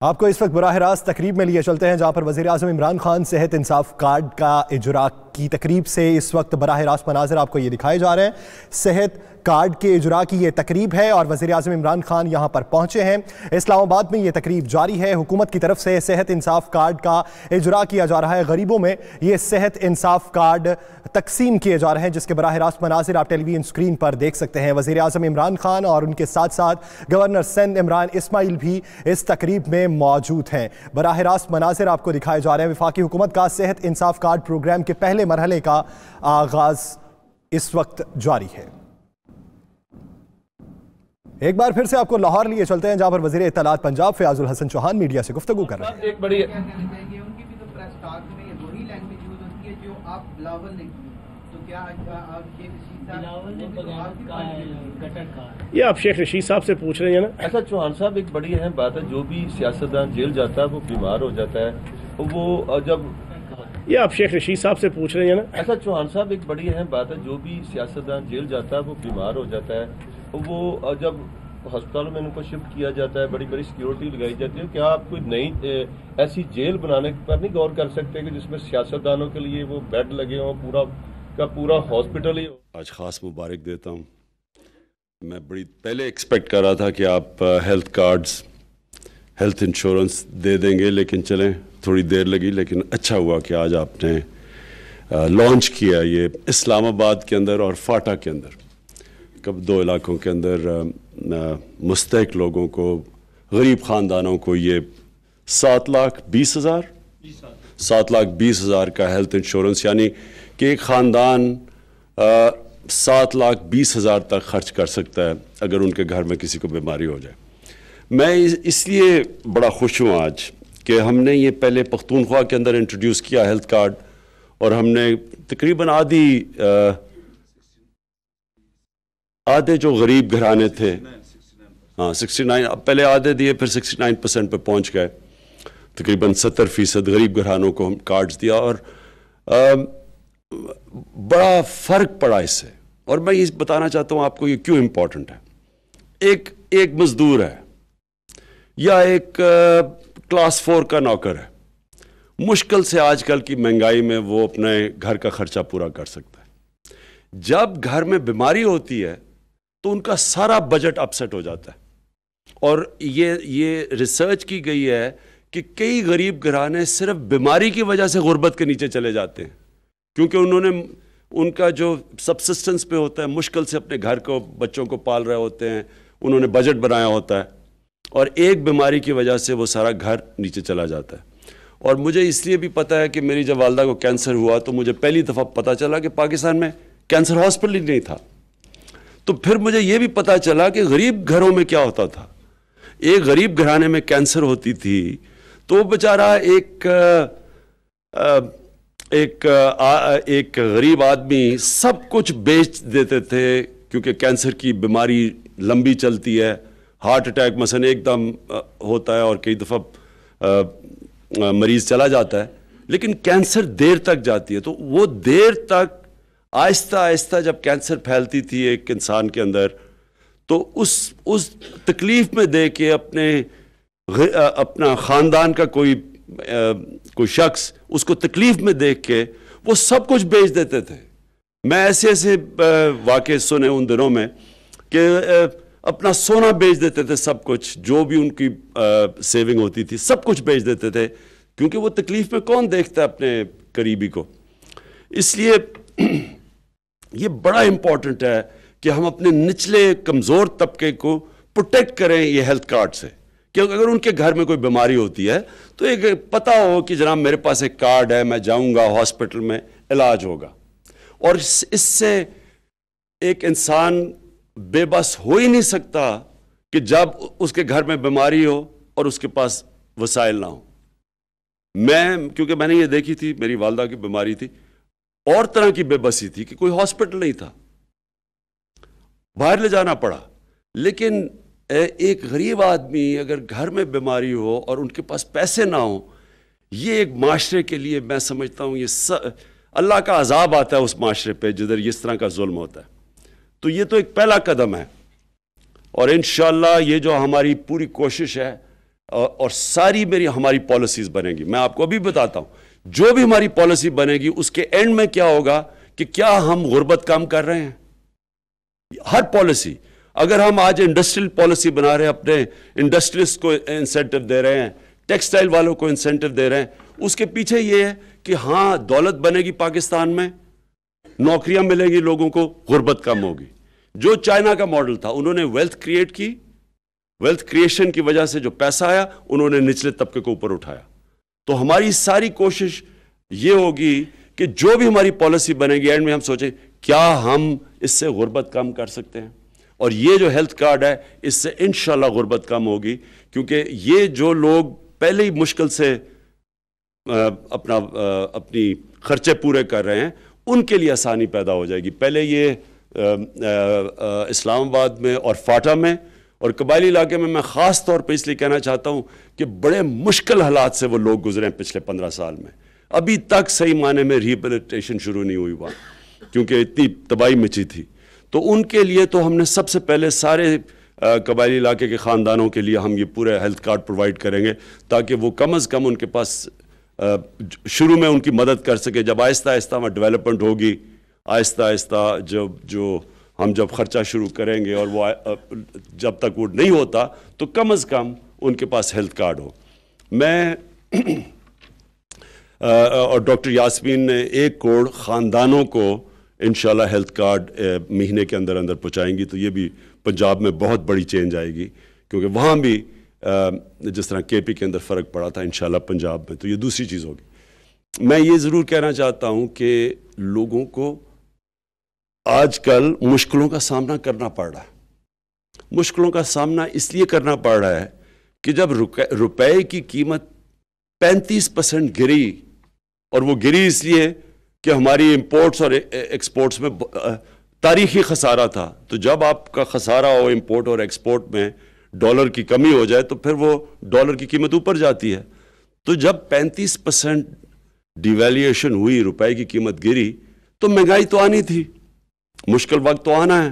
آپ کو اس وقت براہ راست تقریب میں لیے چلتے ہیں جہاں پر وزیر اعظم عمران خان صحت انصاف کارڈ کا اجراء کی تقریب سے اس وقت براہ راست مناظر آپ کو یہ دکھائے جا رہے ہیں۔ صحت کارڈ کے اجراء کی یہ تقریب ہے اور وزیر اعظم عمران خان یہاں پر پہنچے ہیں۔ اسلام آباد میں یہ تقریب جاری ہے۔ حکومت کی طرف سے صحت انصاف کارڈ کا اجراء کیا جا رہا ہے۔ غریبوں میں یہ صحت انصاف کارڈ تقسیم کیے جا رہے ہیں جس کے براہ راست مناظر آپ ٹیلی ویژن سکرین پر دیکھ سکتے ہیں۔ وزیر اعظم عمران خان اور ان کے ساتھ ساتھ گورنر سندھ عمران اسماعیل بھی اس تقریب میں موجود ہیں۔ براہ راست مناظر آپ کو دکھائے جا رہے ہیں۔ وفاقی حکومت کا صحت انصاف کارڈ پروگرام کے پہلے مرحلے کا آغاز اس وقت جاری ہے۔ ایک بار پھر سے آپ کو لاہور لیے چلتے ہیں جہاں پر وزیر اطلاعات پنجاب فیاض الحسن چوہان میڈیا سے گفتگو کر رہے ہیں۔ ایک بڑی یہ آپ شیخ رشید صاحب سے پوچھ رہے ہیں نا؟ ایسا چوہان صاحب ایک بڑی اہم بات ہے، جو بھی سیاستدان جیل جاتا ہے وہ بیمار ہو جاتا ہے، وہ جب یہ آپ شیخ رشید صاحب سے پوچھ رہے ہیں نا؟ ایسا چوہان صاحب ایک بڑی اہم بات ہے، جو بھی سیاستدان جیل جاتا ہے وہ بیمار ہو جاتا ہے، وہ جب ہسپتالوں میں ان کو شفٹ کیا جاتا ہے، بڑی بڑی سیکیورٹی لگائی جاتی ہے، کیا آپ کوئی نئی ایسی جیل بنانے پر نہیں غور کر سکتے کہ جس میں سیاستدانوں کے لیے وہ بیڈ لگے ہوں، پورا کا پورا ہاسپٹل ہی ہو؟ آج خاص مبارک دیتا ہوں۔ میں بڑی پہلے ایکسپیکٹ کر رہا تھا کہ آپ ہیلتھ کارڈز، ہیلتھ انشورنس دے دیں گے، لیکن چلیں تھوڑی دیر لگی، لیکن اچھا ہوا کہ آج آپ نے لانچ کیا یہ اسلام آباد کے اندر اور فاٹا کے اندر، دو علاقوں کے اندر مستحق لوگوں کو، غریب خاندانوں کو یہ 7,20,000 کا ہیلتھ انشورنس، یعنی کہ ایک خاندان 7,20,000 تک خرچ کر سکتا ہے اگر ان کے گھر میں کسی کو بیماری ہو جائے۔ میں اس لیے بڑا خوش ہوں آج کہ ہم نے یہ پہلے پختونخوا کے اندر انٹروڈیوس کیا ہیلتھ کارڈ، اور ہم نے تقریباً آدھے جو غریب گھرانے تھے، 69 پہلے آدھے دیے، پھر 69% پہ پہنچ گئے، تقریباً 70% غریب گھرانوں کو ہم کارڈز دیا، اور بڑا فرق پڑا اس سے۔ اور میں یہ بتانا چاہتا ہوں آپ کو یہ کیوں امپورٹنٹ ہے۔ ایک مزدور ہے یا ایک کلاس 4 کا نوکر ہے، مشکل سے آج کل کی مہنگائی میں وہ اپنے گھر کا خرچہ پورا کر سکتا ہے۔ جب گھر میں بیماری ہوتی ہے تو ان کا سارا بجٹ اپسیٹ ہو جاتا ہے، اور یہ ریسرچ کی گئی ہے کہ کئی غریب گھرانے صرف بیماری کی وجہ سے غربت کے نیچے چلے جاتے ہیں، کیونکہ ان کا جو سبسسٹنس پہ ہوتا ہے، مشکل سے اپنے گھر کو، بچوں کو پال رہے ہوتے ہیں، انہوں نے بجٹ بنایا ہوتا ہے، اور ایک بیماری کی وجہ سے وہ سارا گھر نیچے چلا جاتا ہے۔ اور مجھے اس لیے بھی پتہ ہے کہ میری جب والدہ کو کینسر ہوا تو مجھے پہلی دفعہ پتہ چلا کہ پاکستان میں کینسر ہاسپٹل ہی نہیں تھا، تو پھر مجھے یہ بھی پتہ چلا کہ غریب گھروں میں کیا ہوتا تھا۔ ایک غریب گھرانے میں کینسر ہوتی تھی تو وہ بیچارہ ایک غریب آدمی سب کچھ بیچ دیتے تھے، کیونکہ کینسر کی بیماری لمبی چلتی ہے، ہارٹ اٹیک مثلا ایک دم ہوتا ہے اور کئی دفعہ مریض چلا جاتا ہے، لیکن کینسر دیر تک جاتی ہے۔ تو وہ دیر تک آہستہ آہستہ جب کینسر پھیلتی تھی ایک انسان کے اندر، تو اس تکلیف میں دے کے اپنا خاندان کا کوئی شخص اس کو تکلیف میں دیکھ کے وہ سب کچھ بیچ دیتے تھے۔ میں ایسے واقعے سنے ان دنوں میں کہ اپنا سونا بیچ دیتے تھے، سب کچھ جو بھی ان کی سیونگ ہوتی تھی سب کچھ بیچ دیتے تھے، کیونکہ وہ تکلیف میں کون دیکھتا ہے اپنے قریبی کو۔ اس لیے یہ بڑا امپورٹنٹ ہے کہ ہم اپنے نچلے کمزور طبقے کو پروٹیکٹ کریں یہ ہیلتھ کارڈ سے، کہ اگر ان کے گھر میں کوئی بیماری ہوتی ہے تو ایک پتہ ہو کہ جناب میرے پاس ایک کارڈ ہے، میں جاؤں گا ہاسپٹل میں علاج ہوگا۔ اور اس سے ایک انسان بے بس ہو ہی نہیں سکتا کہ جب اس کے گھر میں بیماری ہو اور اس کے پاس وسائل نہ ہو۔ کیونکہ میں نے یہ دیکھی تھی، میری والدہ کی بیماری تھی، اور طرح کی بے بسی تھی کہ کوئی ہاسپٹل نہیں تھا، باہر لے جانا پڑا۔ لیکن ایک غریب آدمی اگر گھر میں بیماری ہو اور ان کے پاس پیسے نہ ہوں، یہ ایک معاشرے کے لیے میں سمجھتا ہوں یہ اللہ کا عذاب آتا ہے اس معاشرے پہ جدھر اس طرح کا ظلم ہوتا ہے۔ تو یہ تو ایک پہلا قدم ہے، اور انشاءاللہ یہ جو ہماری پوری کوشش ہے اور ساری ہماری پالیسیز بنے گی. میں آپ کو ابھی بتاتا ہوں, جو بھی ہماری پالیسی بنے گی اس کے اینڈ میں کیا ہوگا کہ کیا ہم غربت کم کر رہے ہیں. ہر پالیسی, اگر ہم آج انڈسٹریل پالیسی بنا رہے ہیں, اپنے انڈسٹریلسٹ کو انسینٹو دے رہے ہیں, ٹیکسٹائل والوں کو انسینٹو دے رہے ہیں, اس کے پیچھے یہ ہے کہ ہاں دولت بنے گی پاکستان میں, نوکریاں ملیں گی لوگوں کو, غربت کم ہوگی. جو چائنا کا ماڈل تھا, انہوں نے ویلتھ کریٹ کی, ویلتھ کریشن کی وجہ سے جو پیسہ آیا انہوں نے نچلے طبقے کو اوپر اٹھایا. تو ہماری ساری کوشش یہ ہوگی کہ جو بھی ہماری پالیسی بنے گی اینڈ میں ہم سوچیں کیا ہم اس سے غربت کم کر سکتے ہیں. اور یہ جو ہیلتھ کارڈ ہے اس سے انشاءاللہ غربت کم ہوگی, کیونکہ یہ جو لوگ پہلے ہی مشکل سے اپنی خرچے پورے کر رہے ہیں ان کے لیے آسانی پیدا ہو جائے گی. پہلے یہ اسلام آباد میں اور فاٹا میں اور قبائلی علاقے میں خاص طور پہ اس لیے کہنا چاہتا ہوں کہ بڑے مشکل حالات سے وہ لوگ گزرے ہیں پچھلے 15 سال میں. ابھی تک صحیح معنی میں ریہیبلیٹیشن شروع نہیں ہوئی وہاں, کیونکہ اتنی تباہی مچی تھی. تو ان کے لیے تو ہم نے سب سے پہلے سارے قبائلی علاقے کے خاندانوں کے لیے ہم یہ پورے ہیلتھ کارڈ پرووائڈ کریں گے, تاکہ وہ کم از کم ان کے پاس شروع میں ان کی مدد کر سکے. جب آہستہ آہستہ وہاں ڈیولپمنٹ ہوگی, آہستہ آہستہ جب خرچہ شروع کریں گے, اور وہ جب تک وہ نہیں ہوتا تو کم از کم ان کے پاس ہیلتھ کارڈ ہو. میں اور ڈاکٹر یاسمین نے 1 کروڑ خاندانوں کو انشاءاللہ ہیلتھ کارڈ مہینے کے اندر پہنچائیں گی. تو یہ بھی پنجاب میں بہت بڑی چینج آئے گی, کیونکہ وہاں بھی جس طرح کے پی کے اندر فرق پڑا تھا انشاءاللہ پنجاب میں, تو یہ دوسری چیز ہوگی. میں یہ ضرور کہنا چاہتا ہوں کہ لوگوں کو آج کل مشکلوں کا سامنا کرنا پڑ رہا ہے. مشکلوں کا سامنا اس لیے کرنا پڑ رہا ہے کہ جب روپے کی قیمت 35% گری, اور وہ گری اس لیے کہ ہماری امپورٹس اور ایکسپورٹس میں تاریخی خسارہ تھا. تو جب آپ کا خسارہ ہو امپورٹ اور ایکسپورٹ میں, ڈالر کی کمی ہو جائے تو پھر وہ ڈالر کی قیمت اوپر جاتی ہے. تو جب 35% ڈیویلیویشن ہوئی, روپے کی قیمت گری, تو مہنگائی تو آنی تھی, مشکل وقت تو آنا ہے.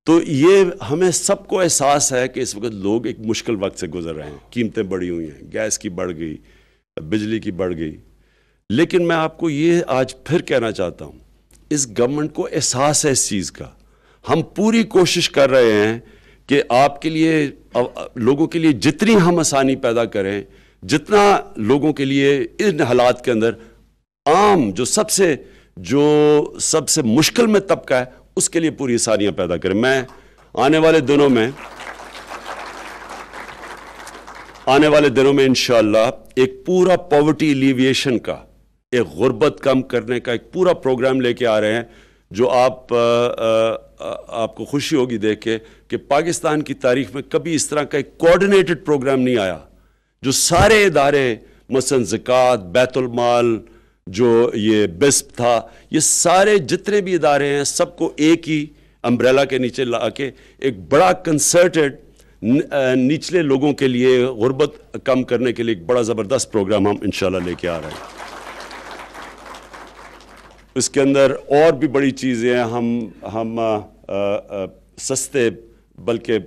تو یہ ہمیں سب کو احساس ہے کہ اس وقت لوگ ایک مشکل وقت سے گزر رہے ہیں. قیمتیں بڑھی ہوئی ہیں, گیس کی بڑھ گئی, بجلی کی بڑھ گئی. لیکن میں آپ کو یہ آج پھر کہنا چاہتا ہوں, اس گورنمنٹ کو احساس ہے اس چیز کا. ہم پوری کوشش کر رہے ہیں کہ آپ کے لیے, لوگوں کے لیے جتنی ہم آسانی پیدا کریں, جتنا لوگوں کے لیے ان حالات کے اندر عام جو سب سے مشکل میں طبقہ ہے اس کے لیے پوری آسانیاں پیدا کریں. میں آنے والے دنوں میں انشاءاللہ ایک پورا پاورٹی ایلیویشن کا, ایک غربت کم کرنے کا ایک پورا پروگرام لے کے آ رہے ہیں, جو آپ کو خوشی ہوگی دیکھ کے کہ پاکستان کی تاریخ میں کبھی اس طرح کا ایک کوآرڈینیٹڈ پروگرام نہیں آیا, جو سارے ادارے مثلا زکوٰۃ, بیت المال, جو یہ بسپ تھا, یہ سارے جتنے بھی ادارے ہیں سب کو ایک ہی امبریلا کے نیچے لا کے ایک بڑا کنسرٹڈ نچلے لوگوں کے لیے غربت کم کرنے کے لیے ایک بڑا زبردست پروگرام ہم انشاءاللہ لے کے آ رہے ہیں. اس کے اندر اور بھی بڑی چیزیں ہیں. ہم سستے بلکہ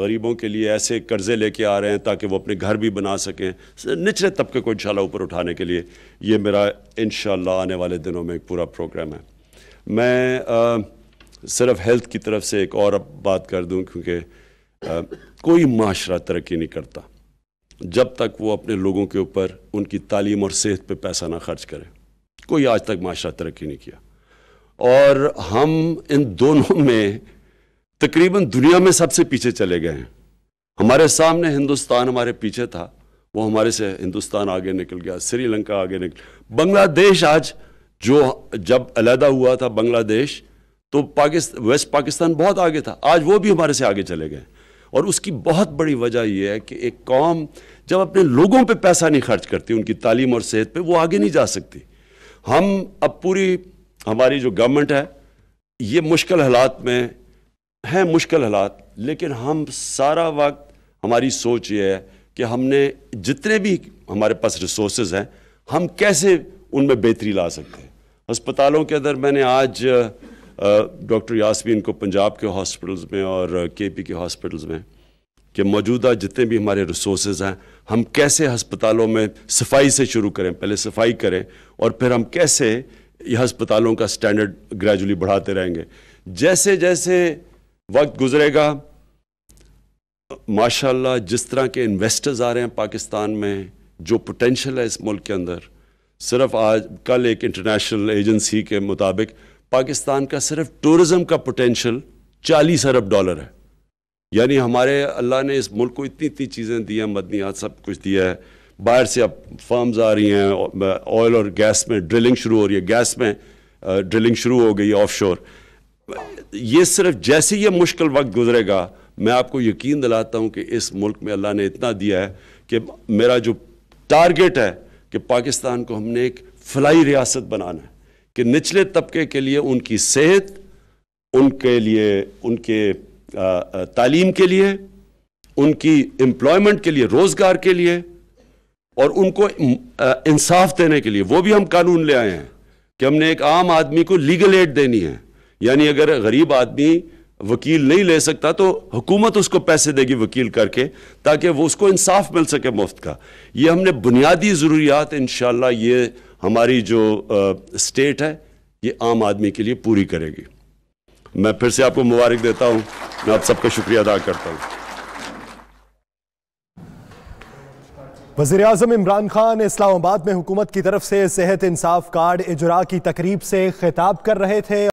غریبوں کے لیے ایسے قرضے لے کے آ رہے ہیں تاکہ وہ اپنے گھر بھی بنا سکیں, نچلے طبقے کو انشاءاللہ اوپر اٹھانے کے لیے. یہ میرا انشاءاللہ آنے والے دنوں میں ایک پورا پروگرام ہے. میں صرف ہیلتھ کی طرف سے ایک اور بات کر دوں, کیونکہ کوئی معاشرہ ترقی نہیں کرتا جب تک وہ اپنے لوگوں کے اوپر ان کی تعلیم اور صحت پہ پیسہ نہ خرچ کرے. کوئی آج تک معاشرہ ترقی نہیں کیا, اور ہم ان دونوں میں تقریباً دنیا میں سب سے پیچھے چلے گئے ہیں. ہمارے سامنے ہندوستان ہمارے پیچھے تھا, وہ ہمارے سے ہندوستان آگے نکل گیا, سری لنکا آگے نکل, بنگلہ دیش آج جب علیحدہ ہوا تھا بنگلہ دیش تو ویسٹ پاکستان بہت آگے تھا, آج وہ بھی ہمارے سے آگے چلے گئے. اور اس کی بہت بڑی وجہ یہ ہے کہ ایک قوم جب اپنے لوگوں پہ پیسہ نہیں خرچ کرتی, ان کی تعلیم اور صحت پہ, وہ آگے نہیں جا سکتی. ہم اب پوری ہماری جو گورنمنٹ ہے یہ مشکل حالات میں ہیں, مشکل حالات, لیکن ہم سارا وقت ہماری سوچ یہ ہے کہ ہم نے جتنے بھی ہمارے پاس ریسورسز ہیں ہم کیسے ان میں بہتری لا سکتے ہیں. ہسپتالوں کے اندر میں نے آج ڈاکٹر یاسمین کو پنجاب کے ہاسپٹلز میں اور کے پی کے ہاسپٹلز میں کہ موجودہ جتنے بھی ہمارے ریسورسز ہیں ہم کیسے ہسپتالوں میں صفائی سے شروع کریں، پہلے صفائی کریں اور پھر ہم کیسے یہ ہسپتالوں کا سٹینڈرڈ گریجولی بڑھاتے رہیں گے. جیسے جیسے وقت گزرے گا ماشاءاللہ جس طرح کے انویسٹرز آ رہے ہیں پاکستان میں، جو پوٹینشیل ہے اس ملک کے اندر، صرف آج کل ایک انٹرنیشنل ایجنسی کے مطابق پاکستان کا صرف ٹورزم کا پوٹینشیل $40 ارب ہے. یعنی ہمارے اللہ نے اس ملک کو اتنی چیزیں دی ہیں، مدنیات سب کچھ دیا ہے. باہر سے اب فرمز آ رہی ہیں، آئل اور گیس میں ڈرلنگ شروع ہو رہی ہے، گیس میں ڈرلنگ شروع ہو گئی آف شور. یہ صرف جیسے یہ مشکل وقت گزرے گا میں آپ کو یقین دلاتا ہوں کہ اس ملک میں اللہ نے اتنا دیا ہے کہ میرا جو ٹارگٹ ہے کہ پاکستان کو ہم نے ایک فلاحی ریاست بنانا ہے کہ نچلے طبقے کے لیے ان کی صحت، ان کے لیے ان کے تعلیم کے لیے، ان کی امپلائمنٹ کے لیے، روزگار کے لیے اور ان کو انصاف دینے کے لیے. وہ بھی ہم قانون لے آئے ہیں کہ ہم نے ایک عام آدمی کو لیگل ایڈ دینی ہے. یعنی اگر غریب آدمی وکیل نہیں لے سکتا تو حکومت اس کو پیسے دے گی وکیل کر کے تاکہ وہ اس کو انصاف مل سکے مفت کا. یہ ہم نے بنیادی ضروریات انشاءاللہ یہ ہماری جو اسٹیٹ ہے یہ عام آدمی کے لیے پوری کرے گی. میں پھر سے آپ کو مبارک دیتا ہوں، میں آپ سب کا شکریہ ادا کرتا ہوں. وزیر اعظم عمران خان اسلام آباد میں حکومت کی طرف سے صحت انصاف کارڈ اجرا کی تقریب سے خطاب کر رہے تھے.